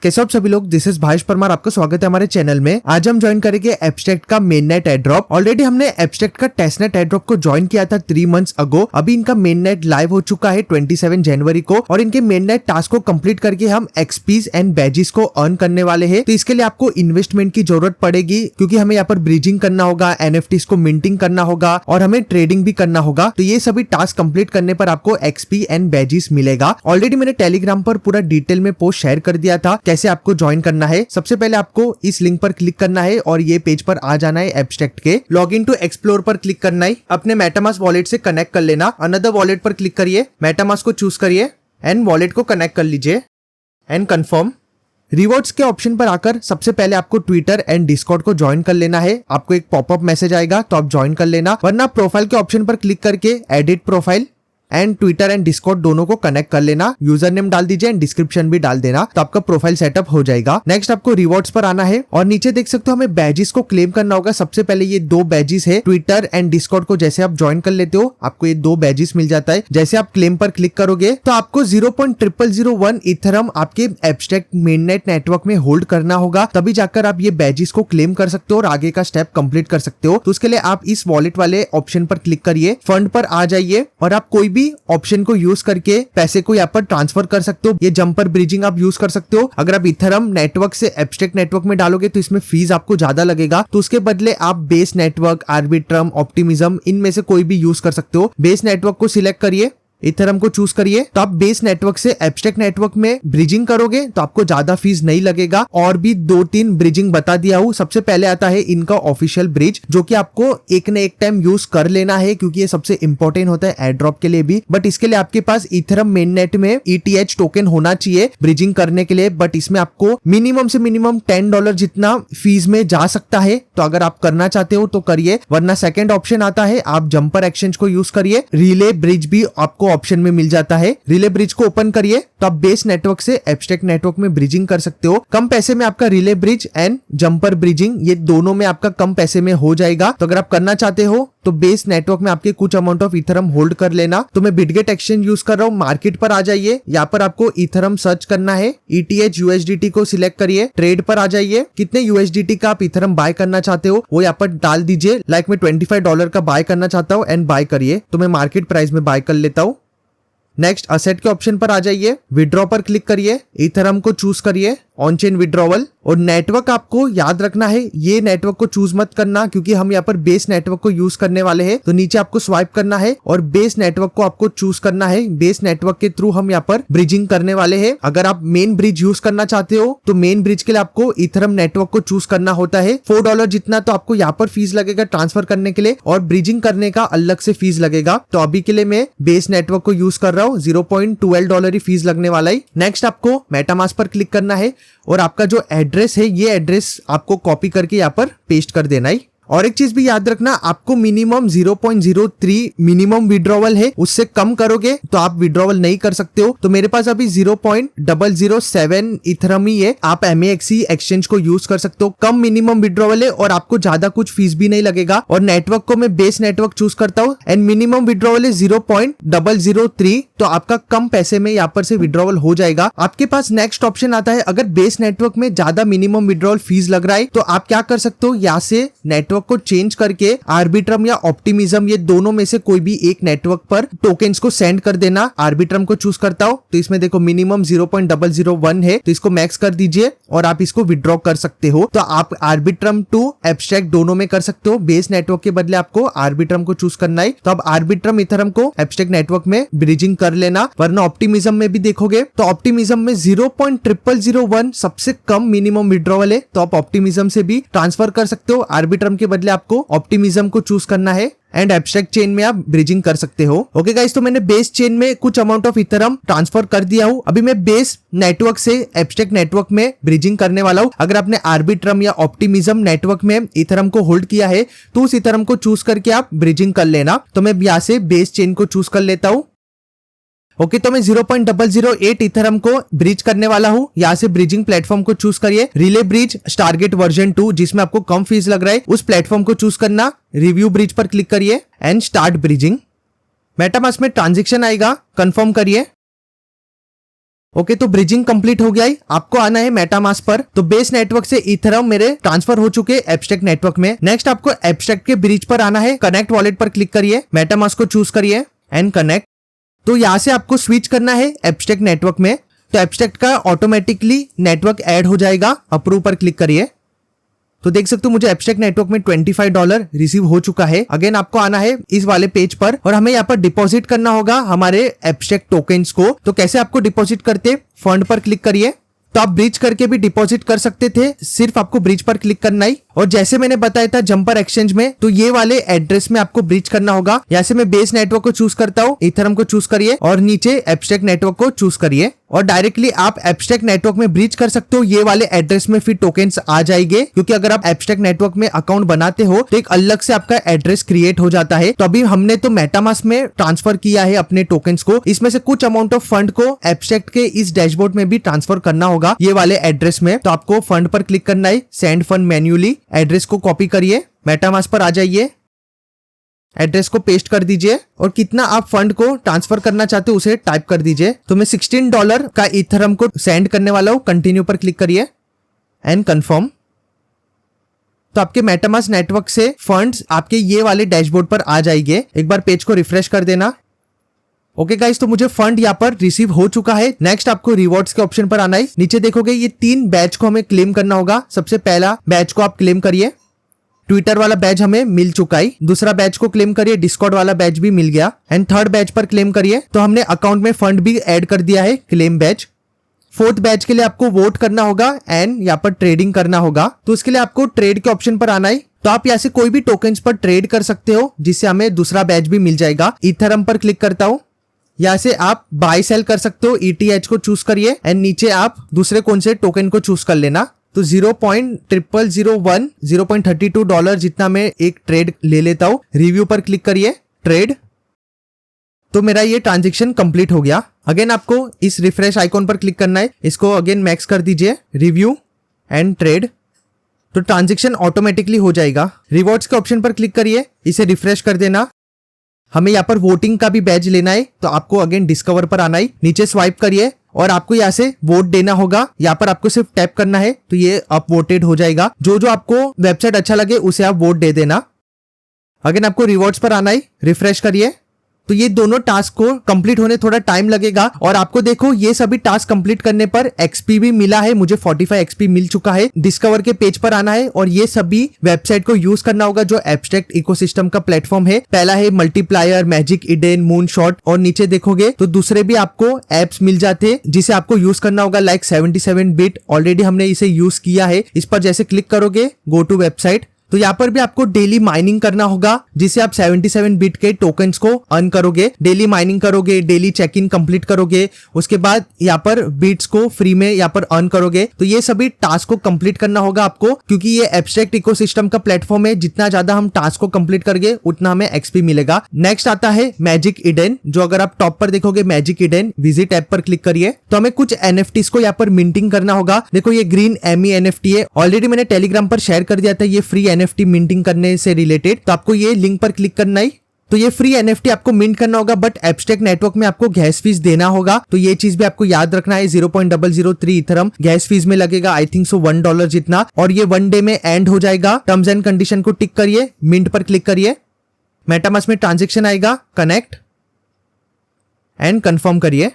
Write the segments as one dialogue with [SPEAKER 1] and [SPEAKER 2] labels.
[SPEAKER 1] कैसे आप सभी लोग, दिस इज भावेश परमार। आपका स्वागत है हमारे चैनल में। आज हम ज्वाइन करेंगे एब्स्ट्रैक्ट का मेन नेट एड्रॉप। ऑलरेडी हमने एब्स्ट्रैक्ट का टेस्ट नेट एड्रॉप को ज्वाइन किया था 3 मंथ्स अगो। अभी इनका मेन नेट लाइव हो चुका है 27 जनवरी को और इनके मेन नेट टास्क को कंप्लीट करके हम एक्सपीज एंड बैजेस को अर्न करने वाले हैं। तो इसके लिए आपको इन्वेस्टमेंट की जरूरत पड़ेगी क्योंकि हमें यहाँ पर ब्रिजिंग करना होगा, एनएफटीज को मिंटिंग करना होगा और हमें ट्रेडिंग भी करना होगा। तो ये सभी टास्क कंप्लीट करने पर आपको एक्सपी एंड बैजेस मिलेगा। ऑलरेडी मैंने टेलीग्राम पर पूरा डिटेल में पोस्ट शेयर कर दिया था कैसे आपको ज्वाइन करना है। सबसे पहले आपको इस लिंक पर क्लिक करना है और ये पेज पर आ जाना है एब्स्ट्रैक्ट के। लॉग इन टू एक्सप्लोर पर क्लिक करना है, अपने मेटामास्क वॉलेट से कनेक्ट कर लेना। अनदर वॉलेट पर क्लिक करिए, मेटामास्क को चूज करिए एंड वॉलेट को कनेक्ट कर लीजिए एंड कंफर्म। रिवॉर्ड्स के ऑप्शन पर आकर सबसे पहले आपको ट्विटर एंड डिस्कॉर्ड को ज्वाइन कर लेना है। आपको एक पॉपअप मैसेज आएगा तो आप ज्वाइन कर लेना, वरना प्रोफाइल के ऑप्शन पर क्लिक करके edit profile and Twitter and Discord दोनों को कनेक्ट कर लेना। यूजर नेम डाल दीजिए एंड डिस्क्रिप्शन भी डाल देना तो आपका प्रोफाइल सेटअप हो जाएगा। नेक्स्ट आपको रिवॉर्ड्स पर आना है और नीचे देख सकते हो हमें बैजेस को क्लेम करना होगा। सबसे पहले ये 2 बैजेस है। ट्विटर एंड डिस्कॉर्ड को जैसे आप ज्वाइन कर लेते हो आपको ये 2 बैजेस मिल जाता है। जैसे आप क्लेम पर क्लिक करोगे तो आपको 0.0001 इथेरियम आपके एब्स्ट्रैक्ट मेननेट नेटवर्क में होल्ड करना होगा, तभी जाकर आप ये बैजेस को क्लेम कर सकते हो और आगे का स्टेप कंप्लीट कर सकते हो। तो उसके लिए आप इस वॉलेट वाले ऑप्शन पर क्लिक करिए, फंड पर आ जाइए और आप कोई भी ऑप्शन को यूज करके पैसे को यहाँ पर ट्रांसफर कर सकते हो। ये जंपर ब्रिजिंग आप यूज कर सकते हो। अगर आप इथेरियम नेटवर्क से एब्स्ट्रैक्ट नेटवर्क में डालोगे तो इसमें फीस आपको ज्यादा लगेगा, तो उसके बदले आप बेस नेटवर्क, आर्बिट्रम, ऑप्टिमिज्म इनमें से कोई भी यूज कर सकते हो। बेस नेटवर्क को सिलेक्ट करिए, इथेरियम को चूज करिए। तो आप बेस नेटवर्क से एब्स्ट्रैक्ट नेटवर्क में ब्रिजिंग करोगे तो आपको ज्यादा फीस नहीं लगेगा। और भी 2-3 ब्रिजिंग बता दिया हूँ। सबसे पहले आता है इनका ऑफिशियल ब्रिज, जो कि आपको एक न एक टाइम यूज कर लेना है क्योंकि ये सबसे इंपॉर्टेंट होता है एयरड्रॉप के लिए भी। बट इसके लिए आपके पास इथेरियम मेननेट में ETH टोकन होना चाहिए ब्रिजिंग करने के लिए। बट इसमें आपको मिनिमम से मिनिमम $10 जितना फीस में जा सकता है। तो अगर आप करना चाहते हो तो करिए, वरना सेकेंड ऑप्शन आता है आप जंपर एक्सचेंज को यूज करिए। रिले ब्रिज भी आपको ऑप्शन में मिल जाता है। रिले ब्रिज को ओपन करिए तो आप बेस नेटवर्क से एब्स्ट्रैक्ट नेटवर्क में ब्रिजिंग कर सकते हो। कम पैसे में आपका relay bridge and jumper bridging ये दोनों में आपका कम पैसे में हो जाएगा। तो अगर आप करना चाहते हो तो बेस नेटवर्क में आपके कुछ अमाउंट ऑफ इथेरियम होल्ड कर लेना। तो मैं बिटगेट एक्सचेंज यूज कर रहा हूँ। मार्केट पर आ जाइए, यहाँ पर आपको इथेरियम सर्च करना है। ETH USDT को सिलेक्ट करिए, ट्रेड पर आ जाइए। कितने USDT का आप इथेरियम बाय करना चाहते हो वो यहाँ पर डाल दीजिए। लाइक मैं $25 का बाय करना चाहता हूँ एंड बाय करिए। तो मैं मार्केट प्राइस में बाय कर लेता हूँ। नेक्स्ट असेट के ऑप्शन पर आ जाइए, विड्रॉ पर क्लिक करिए, इथेरियम को चूज करिए, ऑन चेन विड्रॉवल। और नेटवर्क आपको याद रखना है, ये नेटवर्क को चूज मत करना क्योंकि हम यहाँ पर बेस नेटवर्क को यूज करने वाले हैं। तो नीचे आपको स्वाइप करना है और बेस नेटवर्क को आपको चूज करना है। बेस नेटवर्क के थ्रू हम यहाँ पर ब्रिजिंग करने वाले हैं। अगर आप मेन ब्रिज यूज करना चाहते हो तो मेन ब्रिज के लिए आपको इथेरियम नेटवर्क को चूज करना होता है। $4 जितना तो आपको यहाँ पर फीस लगेगा ट्रांसफर करने के लिए और ब्रिजिंग करने का अलग से फीस लगेगा। तो अभी के लिए मैं बेस नेटवर्क को यूज कर रहा हूँ, $0.12 ही फीस लगने वाला है। नेक्स्ट आपको मेटामास्क पर क्लिक करना है और आपका जो एड्रेस है ये एड्रेस आपको कॉपी करके यहाँ पर पेस्ट कर देना है। और एक चीज भी याद रखना, आपको मिनिमम 0.03 मिनिमम विड्रॉवल है, उससे कम करोगे तो आप विड्रॉवल नहीं कर सकते हो। तो मेरे पास अभी 0.007 इथेरियम ही है। आप MAXE एक्सचेंज को यूज कर सकते हो। कम मिनिमम विड्रॉवल है और आपको ज्यादा कुछ फीस भी नहीं लगेगा। और नेटवर्क को मैं बेस नेटवर्क चूज करता हूँ एंड मिनिमम विड्रॉवल है 0.003। तो आपका कम पैसे में यहाँ पर से विड्रॉवल हो जाएगा। आपके पास नेक्स्ट ऑप्शन आता है, अगर बेस नेटवर्क में ज्यादा मिनिमम विड्रॉवल फीस लग रहा है तो आप क्या कर सकते हो, यहाँ से नेटवर्क को चेंज करके आर्बिट्रम या ऑप्टिमिज्म ये दोनों में से कोई भी एक नेटवर्क पर टोकन्स को सेंड कर देना। आर्बिट्रम को चूज करता हूं तो इसमें देखो मिनिमम 0.001 है, तो इसको मैक्स कर दीजिए और आप इसको विड्रॉ कर सकते हो। तो आप आर्बिट्रम टू एब्स्ट्रैक्ट दोनों में कर सकते हो। बेस नेटवर्क के बदले आपको आर्बिट्रम को चूज करना है। तो आप आर्बिट्रम इथेरियम को एब्स्ट्रैक्ट नेटवर्क में ब्रिजिंग कर लेना, वरना ऑप्टिमिज्म में भी देखोगे तो ऑप्टिमिज्म में 0.0001 सबसे कम मिनिमम विड्रॉवल है। तो आप ऑप्टिमिज्म से भी ट्रांसफर कर सकते हो। आर्बिट्रम के बदले आपको ऑप्टिमिज्म को चूज करना है एंड एब्स्ट्रैक्ट चेन में आप ब्रिजिंग कर सकते हो। ओके गाइस, तो मैंने बेस चेन में कुछ अमाउंट ऑफ इथेरियम ट्रांसफर कर दिया हूं। अभी मैं बेस नेटवर्क से एब्स्ट्रैक्ट नेटवर्क में ब्रिजिंग करने वाला हूं। अगर आपने आर्बिट्रम या ऑप्टिमिज्म नेटवर्क में इथेरियम को होल्ड किया है तो उस इथेरियम को चूज करके आप ब्रिजिंग कर लेना। तो मैं यहाँ से बेस चेन को चूज कर लेता हूँ। ओके, तो मैं 0.008 इथेरियम को ब्रिज करने वाला हूँ। यहाँ से ब्रिजिंग प्लेटफॉर्म को चूज करिए, रिले ब्रिज स्टारगेट वर्जन 2 जिसमें आपको कम फीस लग रहा है उस प्लेटफॉर्म को चूज करना। रिव्यू ब्रिज पर क्लिक करिए एंड स्टार्ट ब्रिजिंग। मेटामास्क में ट्रांजैक्शन आएगा, कंफर्म करिए। ओके, तो ब्रिजिंग कंप्लीट हो गया है। आपको आना है मेटामास्क पर। तो बेस नेटवर्क से इथेरियम मेरे ट्रांसफर हो चुके एब्स्ट्रैक्ट नेटवर्क में। नेक्स्ट आपको एब्स्ट्रैक्ट के ब्रिज पर आना है। कनेक्ट वॉलेट पर क्लिक करिए, मेटामास्क को चूज करिए एंड कनेक्ट। तो यहाँ से आपको स्विच करना है एब्स्ट्रैक्ट नेटवर्क में। तो एब्स्ट्रैक्ट का ऑटोमेटिकली नेटवर्क ऐड हो जाएगा। अप्रूव पर क्लिक करिए। तो देख सकते हो मुझे एब्स्ट्रैक्ट नेटवर्क में $25 रिसीव हो चुका है। अगेन आपको आना है इस वाले पेज पर और हमें यहाँ पर डिपॉजिट करना होगा हमारे एब्स्ट्रैक्ट टोकन्स को। तो कैसे आपको डिपॉजिट करते, फंड पर क्लिक करिए। तो आप ब्रिज करके भी डिपॉजिट कर सकते थे, सिर्फ आपको ब्रिज पर क्लिक करना ही। और जैसे मैंने बताया था जंपर एक्सचेंज में, तो ये वाले एड्रेस में आपको ब्रिज करना होगा। यहाँ से मैं बेस नेटवर्क को चूज करता हूँ, इथेरियम को चूज करिए और नीचे एब्स्ट्रैक्ट नेटवर्क को चूज करिए और डायरेक्टली आप एब्स्ट्रैक्ट नेटवर्क में ब्रिज कर सकते हो। ये वाले एड्रेस में फिर टोकन्स आ जाएंगे, क्योंकि अगर आप एब्स्ट्रैक्ट नेटवर्क में अकाउंट बनाते हो तो एक अलग से आपका एड्रेस क्रिएट हो जाता है। तो अभी हमने तो मेटामास्क में ट्रांसफर किया है अपने टोकन्स को, इसमें से कुछ अमाउंट ऑफ फंड को एब्स्ट्रैक्ट के इस डैशबोर्ड में भी ट्रांसफर करना होगा ये वाले एड्रेस में। तो आपको फंड पर क्लिक करना है, सेंड फंड मैन्युअली, एड्रेस को कॉपी करिए, मेटामास्क पर आ जाइए, एड्रेस को पेस्ट कर दीजिए और कितना आप फंड को ट्रांसफर करना चाहते हो उसे टाइप कर दीजिए। तो मैं $16 का इथेरियम को सेंड करने वाला हूं। कंटिन्यू पर क्लिक करिए एंड कंफर्म। तो आपके मेटामास्क नेटवर्क से फंड्स आपके ये वाले डैशबोर्ड पर आ जाएंगे। एक बार पेज को रिफ्रेश कर देना। ओके गाइस, तो मुझे फंड यहाँ पर रिसीव हो चुका है। नेक्स्ट आपको रिवॉर्ड्स के ऑप्शन पर आना है। नीचे देखोगे ये 3 बैच को हमें क्लेम करना होगा। सबसे पहला बैच को आप क्लेम करिए, ट्विटर वाला बैच हमें मिल चुका है। दूसरा बैच को क्लेम करिए, डिस्कॉर्ड वाला बैच भी मिल गया। एंड थर्ड बैच पर क्लेम करिए। तो हमने अकाउंट में फंड भी ऐड कर दिया है, क्लेम बैच। फोर्थ बैच के लिए आपको वोट करना होगा एंड यहाँ पर ट्रेडिंग करना होगा। तो उसके लिए आपको ट्रेड के ऑप्शन पर आना है। तो आप यहाँ से कोई भी टोकन्स पर ट्रेड कर सकते हो, जिससे हमें दूसरा बैच भी मिल जाएगा। इथेरियम पर क्लिक करता हूँ। यहाँ से आप बाय सेल कर सकते हो, ETH को चूज करिए एंड नीचे आप दूसरे कौन से टोकन को चूज कर लेना। तो 0.0001 $0.32 जितना मैं एक ट्रेड ले लेता हूं। रिव्यू पर क्लिक करिए, ट्रेड। तो मेरा ये ट्रांजेक्शन कंप्लीट हो गया। अगेन आपको इस रिफ्रेश आइकॉन पर क्लिक करना है, इसको अगेन मैक्स कर दीजिए, रिव्यू एंड ट्रेड। तो ट्रांजेक्शन ऑटोमेटिकली हो जाएगा। रिवॉर्ड्स के ऑप्शन पर क्लिक करिए, इसे रिफ्रेश कर देना। हमें यहाँ पर वोटिंग का भी बैच लेना है, तो आपको अगेन डिस्कवर पर आना है, नीचे स्वाइप करिए और आपको यहाँ से वोट देना होगा। यहाँ पर आपको सिर्फ टैप करना है, तो ये अपवोटेड हो जाएगा। जो जो आपको वेबसाइट अच्छा लगे उसे आप वोट दे देना। अगेन आपको रिवॉर्ड्स पर आना है, रिफ्रेश करिए। तो ये दोनों टास्क को कंप्लीट होने थोड़ा टाइम लगेगा और आपको देखो ये सभी टास्क कंप्लीट करने पर एक्सपी भी मिला है। मुझे 45 एक्सपी मिल चुका है। डिस्कवर के पेज पर आना है और ये सभी वेबसाइट को यूज करना होगा जो एब्स्ट्रैक्ट इकोसिस्टम का प्लेटफॉर्म है। पहला है मल्टीप्लायर, मैजिक इडेन, मूनशॉट और नीचे देखोगे तो दूसरे भी आपको एप्स मिल जाते हैं जिसे आपको यूज करना होगा, लाइक 77 बिट। ऑलरेडी हमने इसे यूज किया है। इस पर जैसे क्लिक करोगे गो टू वेबसाइट, तो यहाँ पर भी आपको डेली माइनिंग करना होगा, जिसे आप 77 बिट के टोकन्स को अर्न करोगे। डेली माइनिंग करोगे, डेली चेक इन कंप्लीट करोगे, उसके बाद यहाँ पर बिट्स को फ्री में यहाँ पर अर्न करोगे। तो ये सभी टास्क को कंप्लीट करना होगा आपको, क्योंकि ये एब्स्ट्रैक्ट इकोसिस्टम का प्लेटफॉर्म है। जितना ज्यादा हम टास्क को कंप्लीट करेंगे उतना हमें एक्सपी मिलेगा। नेक्स्ट आता है मैजिक इडेन, जो अगर आप टॉप पर देखोगे मैजिक इडेन, विजिट ऐप पर क्लिक करिए। तो हमें कुछ NFTs को यहाँ पर मिंटिंग करना होगा। देखो ये ग्रीन एमी NFT है, ऑलरेडी मैंने टेलीग्राम पर शेयर कर दिया था ये फ्री NFT मिंटिंग करने से रिलेटेड। तो आपको ये लिंक पर क्लिक करना है। तो ये फ्री NFT आपको मिंट करना होगा, बट एब्स्ट्रैक्ट नेटवर्क में आपको गैस फीस देना होगा। तो ये चीज भी आपको याद रखना है। 0.003 इथेरियम गैस फीस में लगेगा, आई थिंक सो $1 जितना, और ये 1 डे में एंड हो जाएगा। टर्म्स एंड कंडीशन को टिक करिए, मिंट पर क्लिक करिए। मेटामास्क में ट्रांजेक्शन आएगा, कनेक्ट एंड कंफर्म करिए।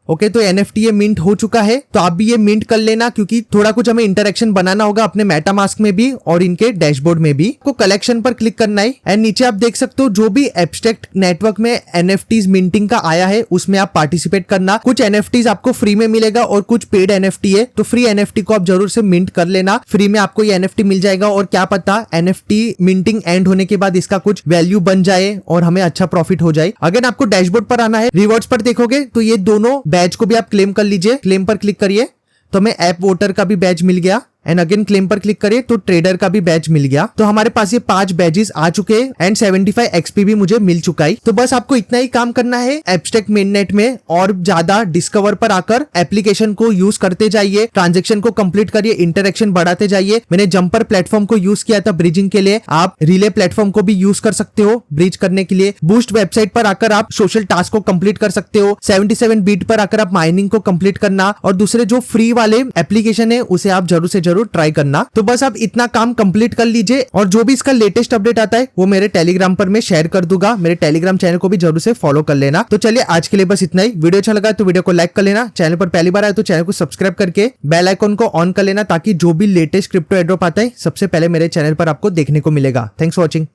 [SPEAKER 1] ओके, तो NFT ये मिंट हो चुका है। तो आप भी ये मिंट कर लेना, क्योंकि थोड़ा कुछ हमें इंटरेक्शन बनाना होगा अपने मेटामास्क में भी और इनके डैशबोर्ड में भी। को कलेक्शन पर क्लिक करना है एंड नीचे आप देख सकते हो जो भी एब्स्ट्रैक्ट नेटवर्क में NFTs मिंटिंग का आया है उसमें आप पार्टिसिपेट करना। कुछ NFTs आपको फ्री में मिलेगा और कुछ पेड NFT है, तो फ्री NFT को आप जरूर से मिंट कर लेना। फ्री में आपको ये NFT मिल जाएगा और क्या पता NFT मिंटिंग एंड होने के बाद इसका कुछ वैल्यू बन जाए और हमें अच्छा प्रॉफिट हो जाए। अगर आपको डैशबोर्ड पर आना है, रिवॉर्ड्स पर देखोगे तो ये दोनों बैच को भी आप क्लेम कर लीजिए। क्लेम पर क्लिक करिए। तो हमें ऐप वोटर का भी बैच मिल गया एंड अगेन क्लेम पर क्लिक करें तो ट्रेडर का भी बैच मिल गया। तो हमारे पास ये 5 बैजेस आ चुके हैं एंड 75 एक्सपी भी मुझे मिल चुका है। तो बस आपको इतना ही काम करना है एब्स्ट्रैक्ट मेननेट में, और ज्यादा डिस्कवर पर आकर एप्लीकेशन को यूज करते जाइए, ट्रांजेक्शन को कंप्लीट करिए, इंटरेक्शन बढ़ाते जाइए। मैंने जंपर प्लेटफॉर्म को यूज किया था ब्रिजिंग के लिए, आप रिले प्लेटफॉर्म को भी यूज कर सकते हो ब्रिज करने के लिए। बूस्ट वेबसाइट पर आकर आप सोशल टास्क को कंप्लीट कर सकते हो। 77 बीट पर आकर आप माइनिंग को कंप्लीट करना, और दूसरे जो फ्री वाले एप्लीकेशन है उसे आप जरूर से जरूर ट्राई करना। तो बस आप इतना काम कंप्लीट कर लीजिए, और जो भी इसका लेटेस्ट अपडेट आता है वो मेरे टेलीग्राम पर मैं शेयर कर दूंगा। मेरे टेलीग्राम चैनल को भी जरूर से फॉलो कर लेना। तो चलिए आज के लिए बस इतना ही। वीडियो अच्छा लगा तो वीडियो को लाइक कर लेना, चैनल पर पहली बार आए तो चैनल को सब्सक्राइब करके बेल आइकन को ऑन कर लेना, ताकि जो भी लेटेस्ट क्रिप्टो एड्रॉप आता है सबसे पहले मेरे चैनल पर आपको देखने को मिलेगा। Thanks for watching.